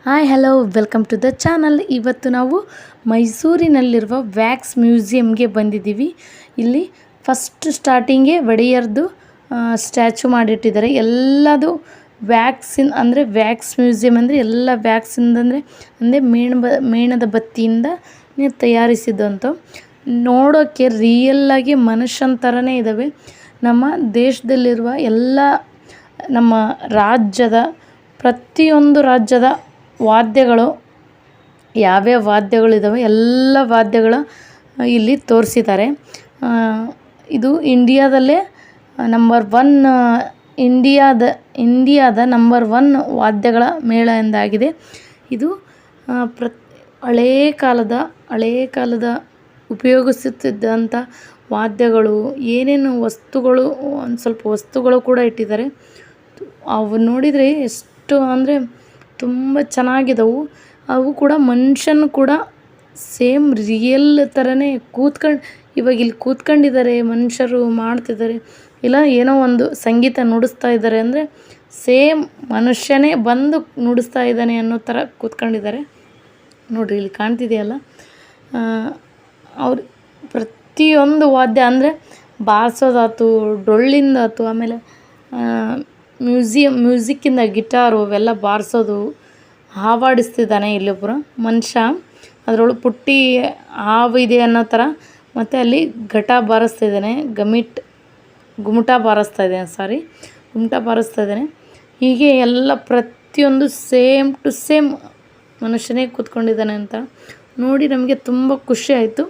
Hi hello welcome to the channel. ಇವತ್ತು ನಾವು ಮೈಸೂರಿನಲ್ಲಿರುವ wax ಮ್ಯೂಸಿಯಮ್ಗೆ ಬಂದಿದ್ದೀವಿ. ಇಲ್ಲಿ ಫಸ್ಟ್ ಸ್ಟಾರ್ಟಿಂಗೇ ಒಡೆಯರ್ದು ಸ್ಟ್ಯಾಚು ಮಾಡಿಟ್ಟಿದ್ದಾರೆ. ಎಲ್ಲದು ವ್ಯಾಕ್ಸಿನ್ ಅಂದರೆ ವ್ಯಾಕ್ಸ್ ಮ್ಯೂಸಿಯಮ್ ಅಂದರೆ ಎಲ್ಲ ವ್ಯಾಕ್ಸಿಂದ ಅಂದರೆ ಮೇಣದ ಬತ್ತಿಯಿಂದ ತಯಾರಿಸಿದಂಥ ನೋಡೋಕ್ಕೆ ರಿಯಲ್ಲಾಗಿ ಮನುಷ್ಯನ ಥರನೇ ಇದ್ದಾವೆ. ನಮ್ಮ ದೇಶದಲ್ಲಿರುವ ಎಲ್ಲ ನಮ್ಮ ರಾಜ್ಯದ ಪ್ರತಿಯೊಂದು ರಾಜ್ಯದ ವಾದ್ಯಗಳು ಯಾವ್ಯಾವ ವಾದ್ಯಗಳಿದ್ದಾವೆ ಎಲ್ಲ ವಾದ್ಯಗಳು ಇಲ್ಲಿ ತೋರಿಸಿದ್ದಾರೆ. ಇದು ಇಂಡಿಯಾದಲ್ಲೇ ನಂಬರ್ 1 ಇಂಡಿಯಾದ ನಂಬರ್ 1 ವಾದ್ಯಗಳ ಮೇಳ ಎಂದಾಗಿದೆ. ಇದು ಹಳೇ ಕಾಲದ ಉಪಯೋಗಿಸುತ್ತಿದ್ದಂಥ ವಾದ್ಯಗಳು ಏನೇನು ವಸ್ತುಗಳು ಒಂದು ಸ್ವಲ್ಪ ವಸ್ತುಗಳು ಕೂಡ ಇಟ್ಟಿದ್ದಾರೆ. ಅವು ನೋಡಿದರೆ ಎಷ್ಟು ಅಂದರೆ ತುಂಬ ಚೆನ್ನಾಗಿದ್ದವು. ಅವು ಕೂಡ ಮನುಷ್ಯನ ಕೂಡ ಸೇಮ್ ರಿಯಲ್ ಥರನೇ ಇವಾಗ ಇಲ್ಲಿ ಕೂತ್ಕೊಂಡಿದ್ದಾರೆ, ಮನುಷ್ಯರು ಮಾಡ್ತಿದ್ದಾರೆ, ಇಲ್ಲ ಏನೋ ಒಂದು ಸಂಗೀತ ನುಡಿಸ್ತಾ ಇದ್ದಾರೆ ಅಂದರೆ ಸೇಮ್ ಮನುಷ್ಯನೇ ಬಂದು ನುಡಿಸ್ತಾ ಇದ್ದಾನೆ ಅನ್ನೋ ಥರ ಕೂತ್ಕೊಂಡಿದ್ದಾರೆ. ನೋಡಿರಿ ಇಲ್ಲಿ ಕಾಣ್ತಿದೆಯಲ್ಲ, ಅವ್ರು ಪ್ರತಿಯೊಂದು ವಾದ್ಯ ಅಂದರೆ ಬಾರಿಸೋದಾಯ್ತು, ಡೊಳ್ಳಿಂದಾಯ್ತು, ಆಮೇಲೆ ಮ್ಯೂಸಿಕ್ಕಿಂದ ಗಿಟಾರು ಅವೆಲ್ಲ ಬಾರಿಸೋದು, ಹಾವಾಡಿಸ್ತಿದ್ದಾನೆ ಇಲ್ಲೊಬ್ಬರು ಮನುಷ್ಯ. ಅದರೊಳಗೆ ಪುಟ್ಟಿ ಹಾವು ಇದೆ ಅನ್ನೋ ಥರ. ಮತ್ತು ಅಲ್ಲಿ ಘಟ ಬಾರಿಸ್ತಿದ್ದಾನೆ, ಗುಮಟ ಬಾರಿಸ್ತಾ ಇದ್ದಾನೆ. ಹೀಗೆ ಎಲ್ಲ ಪ್ರತಿಯೊಂದು ಸೇಮ್ ಟು ಸೇಮ್ ಮನುಷ್ಯನೇ ಕೂತ್ಕೊಂಡಿದ್ದಾನೆ ಅಂತ ನೋಡಿ ನಮಗೆ ತುಂಬ ಖುಷಿ ಆಯಿತು.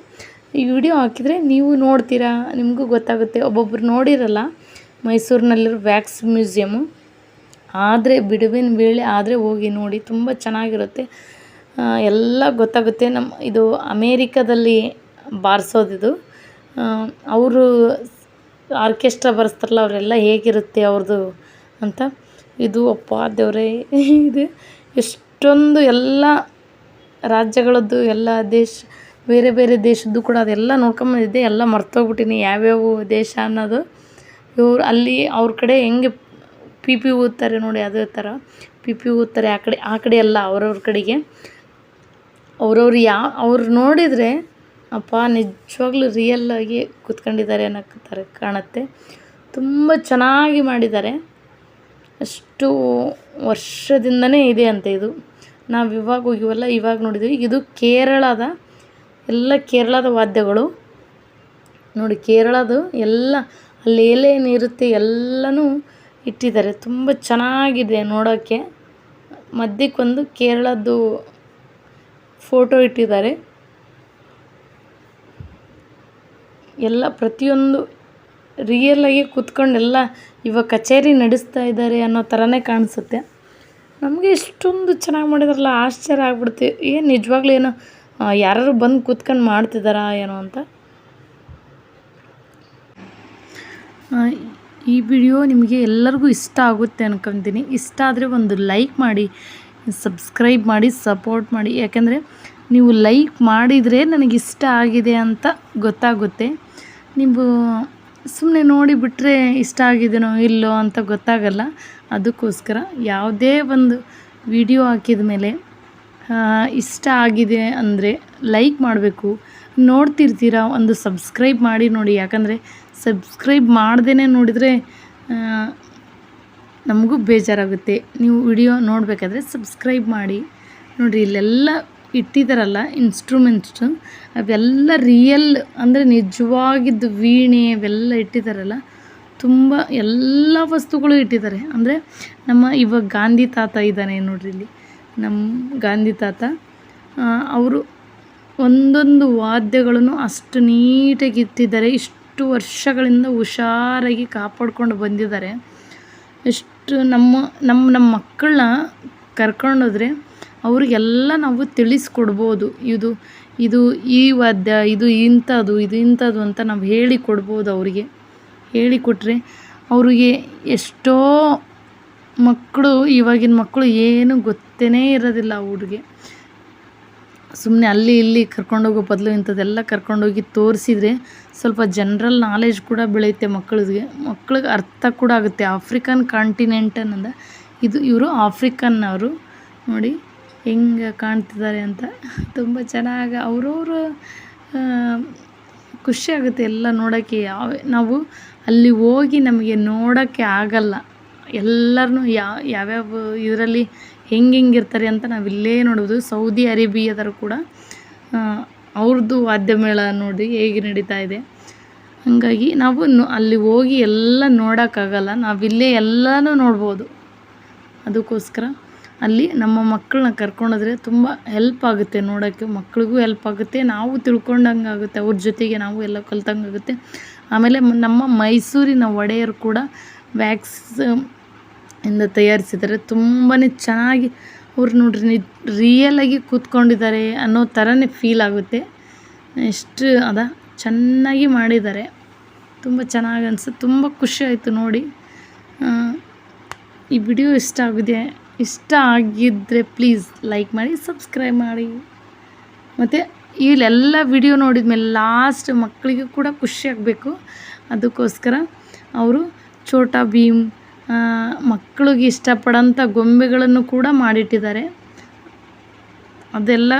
ಈ ವಿಡಿಯೋ ಹಾಕಿದರೆ ನೀವು ನೋಡ್ತೀರಾ, ನಿಮಗೂ ಗೊತ್ತಾಗುತ್ತೆ. ಒಬ್ಬೊಬ್ರು ನೋಡಿರಲ್ಲ ಮೈಸೂರಿನಲ್ಲಿರೋ ವ್ಯಾಕ್ಸ್ ಮ್ಯೂಸಿಯಮ್ಮು. ಆದರೆ ಬಿಡುವಿನ ವೇಳೆ ಆದರೆ ಹೋಗಿ ನೋಡಿ, ತುಂಬ ಚೆನ್ನಾಗಿರುತ್ತೆ, ಎಲ್ಲ ಗೊತ್ತಾಗುತ್ತೆ. ಇದು ಅಮೇರಿಕಾದಲ್ಲಿ ಬಾರಿಸೋದಿದು. ಅವರು ಆರ್ಕೆಸ್ಟ್ರಾ ಬಾರಿಸ್ತಾರಲ್ಲ, ಅವರೆಲ್ಲ ಹೇಗಿರುತ್ತೆ ಅವ್ರದ್ದು ಅಂತ. ಇದು ಅಪ್ಪ ದೇವರೇ, ಇದು ಎಷ್ಟೊಂದು ಎಲ್ಲ ರಾಜ್ಯಗಳದ್ದು, ಎಲ್ಲ ಬೇರೆ ಬೇರೆ ದೇಶದ್ದು ಕೂಡ ಅದೆಲ್ಲ ನೋಡ್ಕೊಂಬಂದಿದ್ದೆ. ಎಲ್ಲ ಮರ್ತೋಗ್ಬಿಟ್ಟಿನಿ ಯಾವ್ಯಾವ ದೇಶ ಅನ್ನೋದು. ಅಲ್ಲಿ ಅವ್ರ ಕಡೆ ಹೆಂಗೆ ಪಿ ಊದ್ತಾರೆ ನೋಡಿ, ಅದೇ ಥರ ಪಿ ಊದ್ತಾರೆ. ಆ ಕಡೆ ಎಲ್ಲ ಅವ್ರವ್ರ ಕಡೆಗೆ ಅವ್ರು ನೋಡಿದರೆ ಅಪ್ಪ ನಿಜವಾಗ್ಲೂ ರಿಯಲ್ಲಾಗಿ ಕೂತ್ಕೊಂಡಿದ್ದಾರೆ ಅನ್ನೋ ಥರ ಕಾಣುತ್ತೆ. ತುಂಬ ಚೆನ್ನಾಗಿ ಮಾಡಿದ್ದಾರೆ. ಅಷ್ಟು ವರ್ಷದಿಂದನೇ ಇದೆ ಅಂತ ಇದು. ನಾವು ಇವಾಗ ಹೋಗಿವಲ್ಲ, ಇವಾಗ ನೋಡಿದ್ವಿ. ಇದು ಕೇರಳದ ವಾದ್ಯಗಳು ನೋಡಿ. ಕೇರಳದು ಎಲ್ಲ ಅಲ್ಲಿ ಏನೇನಿರುತ್ತೆ ಎಲ್ಲನೂ ಇಟ್ಟಿದ್ದಾರೆ. ತುಂಬ ಚೆನ್ನಾಗಿದೆ ನೋಡೋಕ್ಕೆ. ಮಧ್ಯಕ್ಕೊಂದು ಕೇರಳದ್ದು ಫೋಟೋ ಇಟ್ಟಿದ್ದಾರೆ. ಎಲ್ಲ ಪ್ರತಿಯೊಂದು ರಿಯಲಾಗಿ ಕೂತ್ಕೊಂಡು ಎಲ್ಲ ಇವಾಗ ಕಚೇರಿ ನಡೆಸ್ತಾ ಇದ್ದಾರೆ ಅನ್ನೋ ಥರನೇ ಕಾಣಿಸುತ್ತೆ. ನಮಗೆ ಇಷ್ಟೊಂದು ಚೆನ್ನಾಗಿ ಮಾಡಿದಾರಲ್ಲ, ಆಶ್ಚರ್ಯ ಆಗ್ಬಿಡ್ತೀವಿ. ಏನು ನಿಜವಾಗ್ಲೂ ಏನೋ ಯಾರು ಬಂದು ಕೂತ್ಕೊಂಡು ಮಾಡ್ತಿದ್ದಾರಾ ಏನೋ ಅಂತ. ಈ ವಿಡಿಯೋ ನಿಮಗೆ ಎಲ್ಲರಿಗೂ ಇಷ್ಟ ಆಗುತ್ತೆ ಅನ್ಕೊತೀನಿ. ಇಷ್ಟ ಆದರೆ ಒಂದು ಲೈಕ್ ಮಾಡಿ, ಸಬ್ಸ್ಕ್ರೈಬ್ ಮಾಡಿ, ಸಪೋರ್ಟ್ ಮಾಡಿ. ಯಾಕೆಂದರೆ ನೀವು ಲೈಕ್ ಮಾಡಿದರೆ ನನಗಿಷ್ಟ ಆಗಿದೆ ಅಂತ ಗೊತ್ತಾಗುತ್ತೆ. ನೀವು ಸುಮ್ಮನೆ ನೋಡಿ ಬಿಟ್ಟರೆ ಇಷ್ಟ ಆಗಿದೆನೋ ಇಲ್ಲೋ ಅಂತ ಗೊತ್ತಾಗಲ್ಲ. ಅದಕ್ಕೋಸ್ಕರ ಯಾವುದೇ ಒಂದು ವಿಡಿಯೋ ಹಾಕಿದ ಮೇಲೆ ಇಷ್ಟ ಆಗಿದೆ ಅಂದರೆ ಲೈಕ್ ಮಾಡಬೇಕು. ನೋಡ್ತಿರ್ತೀರ, ಒಂದು ಸಬ್ಸ್ಕ್ರೈಬ್ ಮಾಡಿ ನೋಡಿ. ಯಾಕಂದರೆ ಸಬ್ಸ್ಕ್ರೈಬ್ ಮಾಡ್ದೇ ನೋಡಿದರೆ ನಮಗೂ ಬೇಜಾರಾಗುತ್ತೆ. ನೀವು ವಿಡಿಯೋ ನೋಡಬೇಕಾದ್ರೆ ಸಬ್ಸ್ಕ್ರೈಬ್ ಮಾಡಿ. ನೋಡಿರಿ ಇಲ್ಲೆಲ್ಲ ಇಟ್ಟಿದ್ದಾರಲ್ಲ ಇನ್ಸ್ಟ್ರೂಮೆಂಟ್ಸು, ಅವೆಲ್ಲ ರಿಯಲ್ ಅಂದರೆ ನಿಜವಾಗಿದ್ದು ವೀಣೆ ಅವೆಲ್ಲ ಇಟ್ಟಿದ್ದಾರಲ್ಲ. ತುಂಬ ಎಲ್ಲ ವಸ್ತುಗಳು ಇಟ್ಟಿದ್ದಾರೆ. ಅಂದರೆ ಇವಾಗ ಗಾಂಧಿ ತಾತ ಇದ್ದಾನೆ ನೋಡ್ರಿ ಇಲ್ಲಿ, ನಮ್ಮ ಗಾಂಧಿ ತಾತ. ಅವರು ಒಂದೊಂದು ವಾದ್ಯಗಳನ್ನು ಅಷ್ಟು ನೀಟಾಗಿ ಇಟ್ಟಿದ್ದಾರೆ. ಇಷ್ಟು ವರ್ಷಗಳಿಂದ ಹುಷಾರಾಗಿ ಕಾಪಾಡ್ಕೊಂಡು ಬಂದಿದ್ದಾರೆ. ಎಷ್ಟು ನಮ್ಮ ಮಕ್ಕಳನ್ನ ಕರ್ಕೊಂಡೋದ್ರೆ ಅವ್ರಿಗೆಲ್ಲ ನಾವು ತಿಳಿಸ್ಕೊಡ್ಬೋದು. ಇದು ಈ ವಾದ್ಯ, ಇದು ಇಂಥದ್ದು ಅಂತ ನಾವು ಹೇಳಿಕೊಡ್ಬೋದು. ಅವರಿಗೆ ಹೇಳಿಕೊಟ್ರೆ ಅವ್ರಿಗೆ ಎಷ್ಟೋ ಇವಾಗಿನ ಮಕ್ಕಳು ಏನು ಗೊತ್ತೇ ಇರೋದಿಲ್ಲ. ಅವ್ರಿಗೆ ಸುಮ್ಮನೆ ಅಲ್ಲಿ ಇಲ್ಲಿ ಕರ್ಕೊಂಡೋಗೋ ಬದಲು ಇಂಥದ್ದೆಲ್ಲ ಕರ್ಕೊಂಡೋಗಿ ತೋರಿಸಿದ್ರೆ ಸ್ವಲ್ಪ ಜನರಲ್ ನಾಲೆಜ್ ಕೂಡ ಬೆಳೆಯುತ್ತೆ ಮಕ್ಕಳಿಗೆ ಅರ್ಥ ಕೂಡ ಆಗುತ್ತೆ. ಆಫ್ರಿಕನ್ ಕಾಂಟಿನೆಂಟ್ ಅನ್ನೋದು ಇವರು ಆಫ್ರಿಕನ್ನವರು ನೋಡಿ. ಹೆಂಗೆ ಕಾಣ್ತಿದ್ದಾರೆ ಅಂತ. ತುಂಬ ಚೆನ್ನಾಗಿ ಅವ್ರವ್ರ ಖುಷಿ ಆಗುತ್ತೆ ಎಲ್ಲ ನೋಡೋಕ್ಕೆ. ನಾವು ಅಲ್ಲಿ ಹೋಗಿ ನಮಗೆ ನೋಡೋಕ್ಕೆ ಆಗಲ್ಲ. ಎಲ್ಲರನ್ನೂ ಯಾವ್ಯಾವ ಇದರಲ್ಲಿ ಹೆಂಗಿರ್ತಾರೆ ಅಂತ ನಾವು ಇಲ್ಲೇ ನೋಡೋದು. ಸೌದಿ ಅರೇಬಿಯಾದರು ಕೂಡ ಅವ್ರದ್ದು ವಾದ್ಯಮೇಳ ನೋಡಿ ಹೇಗೆ ನಡೀತಾ ಇದೆ. ಹಾಗಾಗಿ ನಾವು ಅಲ್ಲಿ ಹೋಗಿ ಎಲ್ಲ ನೋಡೋಕ್ಕಾಗಲ್ಲ, ನಾವಿಲ್ಲೇ ಎಲ್ಲನೂ ನೋಡ್ಬೋದು. ಅದಕ್ಕೋಸ್ಕರ ಅಲ್ಲಿ ನಮ್ಮ ಮಕ್ಕಳನ್ನ ಕರ್ಕೊಂಡೋದ್ರೆ ತುಂಬ ಹೆಲ್ಪ್ ಆಗುತ್ತೆ ನೋಡೋಕ್ಕೆ. ಮಕ್ಳಿಗೂ ಹೆಲ್ಪ್ ಆಗುತ್ತೆ, ನಾವು ತಿಳ್ಕೊಂಡಂಗೆ ಆಗುತ್ತೆ, ಅವ್ರ ಜೊತೆಗೆ ನಾವು ಎಲ್ಲ ಕಲ್ತಂಗೆ ಆಗುತ್ತೆ. ಆಮೇಲೆ ನಮ್ಮ ಮೈಸೂರಿನ ಒಡೆಯರು ಕೂಡ ವ್ಯಾಕ್ಸ್ ಇಂದ ತಯಾರಿಸಿದ್ದಾರೆ. ತುಂಬಾ ಚೆನ್ನಾಗಿ ಅವ್ರು ನೋಡ್ರಿ ರಿಯಲಾಗಿ ಕೂತ್ಕೊಂಡಿದ್ದಾರೆ ಅನ್ನೋ ಥರನೇ ಫೀಲ್ ಆಗುತ್ತೆ. ಎಷ್ಟು ಚೆನ್ನಾಗಿ ಮಾಡಿದ್ದಾರೆ. ತುಂಬ ಚೆನ್ನಾಗಿ ಅನಿಸುತ್ತೆ. ತುಂಬ ಖುಷಿ ಆಯಿತು ನೋಡಿ. ಈ ವಿಡಿಯೋ ಇಷ್ಟ ಆಗಿದ್ದರೆ ಪ್ಲೀಸ್ ಲೈಕ್ ಮಾಡಿ, ಸಬ್ಸ್ಕ್ರೈಬ್ ಮಾಡಿ. ಮತ್ತು ಇಲ್ಲೆಲ್ಲ ವಿಡಿಯೋ ನೋಡಿದ ಮೇಲೆ ಲಾಸ್ಟ್ ಮಕ್ಕಳಿಗೆ ಕೂಡ ಖುಷಿ ಆಗಬೇಕು. ಅದಕ್ಕೋಸ್ಕರ ಅವರು ಛೋಟಾ ಭೀಮ್ ಮಕ್ಕಳಿಗೆ ಇಷ್ಟಪಡೋಂಥ ಗೊಂಬೆಗಳನ್ನು ಕೂಡ ಮಾಡಿಟ್ಟಿದ್ದಾರೆ. ಅದೆಲ್ಲ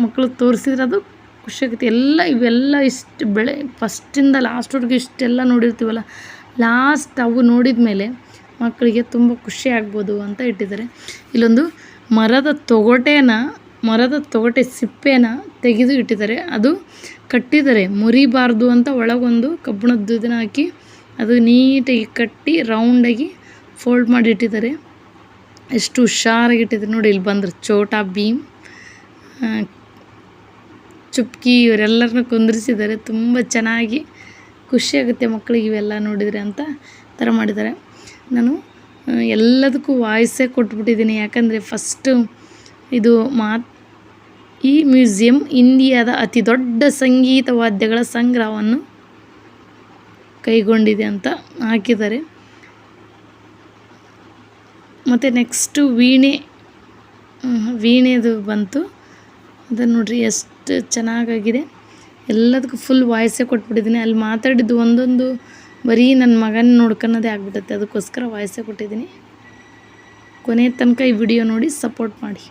ಮಕ್ಕಳಿಗೆ ತೋರಿಸಿದ್ರೆ ಅದು ಖುಷಿ ಆಗುತ್ತೆ. ಇವೆಲ್ಲ ಇಷ್ಟು ಫಸ್ಟಿಂದ ಲಾಸ್ಟ್ವರೆಗೂ ಇಷ್ಟೆಲ್ಲ ನೋಡಿರ್ತೀವಲ್ಲ, ಲಾಸ್ಟ್ ಅವು ನೋಡಿದ ಮೇಲೆ ಮಕ್ಕಳಿಗೆ ತುಂಬ ಖುಷಿ ಆಗ್ಬೋದು ಅಂತ ಇಟ್ಟಿದ್ದಾರೆ. ಇಲ್ಲೊಂದು ಮರದ ತೊಗಟೆ ಸಿಪ್ಪೆನ ತೆಗೆದು ಇಟ್ಟಿದ್ದಾರೆ. ಅದು ಕಟ್ಟಿದ್ದಾರೆ ಮುರಿಬಾರ್ದು ಅಂತ. ಒಳಗೊಂದು ಕಬ್ಬಿಣದ್ದು ಇದನ್ನು ಹಾಕಿ ಅದು ನೀಟಾಗಿ ಕಟ್ಟಿ ರೌಂಡಾಗಿ ಫೋಲ್ಡ್ ಮಾಡಿ ಇಟ್ಟಿದ್ದಾರೆ. ಎಷ್ಟು ಹುಷಾರಾಗಿ ಇಟ್ಟಿದ್ದಾರೆ ನೋಡಿ. ಇಲ್ಲಿ ಬಂದರು ಛೋಟಾ ಭೀಮ್, ಚುಪ್ಕಿ ಇವರೆಲ್ಲರನ್ನೂ ಕುಂದಿರಿಸಿದ್ದಾರೆ. ತುಂಬ ಚೆನ್ನಾಗಿ ಖುಷಿಯಾಗುತ್ತೆ ಮಕ್ಕಳಿಗೆ ಇವೆಲ್ಲ ನೋಡಿದರೆ ಅಂತ ಥರ ಮಾಡಿದ್ದಾರೆ. ನಾನು ಎಲ್ಲದಕ್ಕೂ ವಾಯ್ಸೇ ಕೊಟ್ಬಿಟ್ಟಿದ್ದೀನಿ, ಯಾಕಂದರೆ ಫಸ್ಟು ಇದು ಈ ಮ್ಯೂಸಿಯಂ ಇಂಡಿಯಾದ ಅತಿ ದೊಡ್ಡ ಸಂಗೀತ ವಾದ್ಯಗಳ ಸಂಗ್ರಹವನ್ನು ಕೈಗೊಂಡಿದೆ ಅಂತ ಹಾಕಿದ್ದಾರೆ. ಮತ್ತು ನೆಕ್ಸ್ಟು ವೀಣೆದು ಬಂತು. ಅದನ್ನು ನೋಡ್ರಿ ಎಷ್ಟು ಚೆನ್ನಾಗಾಗಿದೆ. ಎಲ್ಲದಕ್ಕೂ ಫುಲ್ ವಾಯ್ಸೇ ಕೊಟ್ಬಿಟ್ಟಿದ್ದೀನಿ. ಅಲ್ಲಿ ಮಾತಾಡಿದ್ದು ಒಂದೊಂದು ಬರೀ ನನ್ನ ಮಗನ ನೋಡ್ಕೊಳ್ಳೋದೇ ಆಗ್ಬಿಡುತ್ತೆ. ಅದಕ್ಕೋಸ್ಕರ ವಾಯ್ಸೇ ಕೊಟ್ಟಿದ್ದೀನಿ. ಕೊನೆ ತನಕ ಈ ವಿಡಿಯೋ ನೋಡಿ ಸಪೋರ್ಟ್ ಮಾಡಿ.